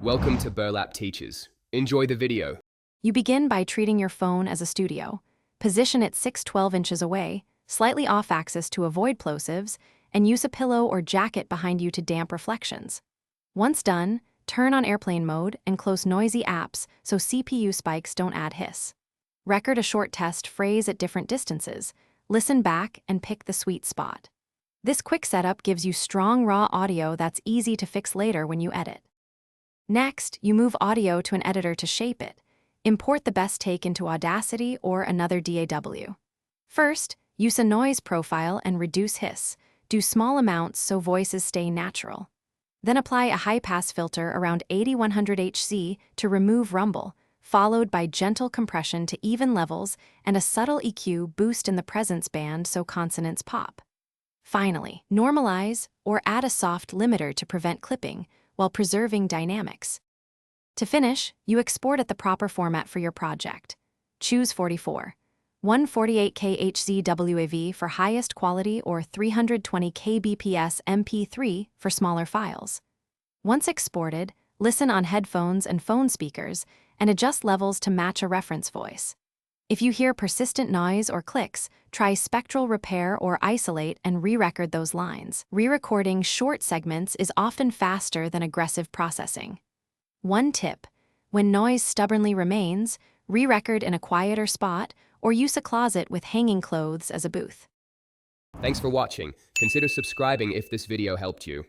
Welcome to Burlap Teachers. Enjoy the video. You begin by treating your phone as a studio. Position it 6-12 inches away, slightly off-axis to avoid plosives, and use a pillow or jacket behind you to damp reflections. Once done, turn on airplane mode and close noisy apps so CPU spikes don't add hiss. Record a short test phrase at different distances. Listen back and pick the sweet spot. This quick setup gives you strong raw audio that's easy to fix later when you edit. Next, you move audio to an editor to shape it. Import the best take into Audacity or another DAW. First, use a noise profile and reduce hiss. Do small amounts so voices stay natural. Then apply a high-pass filter around 8100 Hz to remove rumble, followed by gentle compression to even levels and a subtle EQ boost in the presence band so consonants pop. Finally, normalize or add a soft limiter to prevent clipping while preserving dynamics. To finish, you export at the proper format for your project. Choose 44. 148K HZWAV for highest quality or 320 kbps MP3 for smaller files. Once exported, listen on headphones and phone speakers and adjust levels to match a reference voice. If you hear persistent noise or clicks, try spectral repair or isolate and re-record those lines. Re-recording short segments is often faster than aggressive processing. One tip: when noise stubbornly remains, re-record in a quieter spot or use a closet with hanging clothes as a booth. Thanks for watching. Consider subscribing if this video helped you.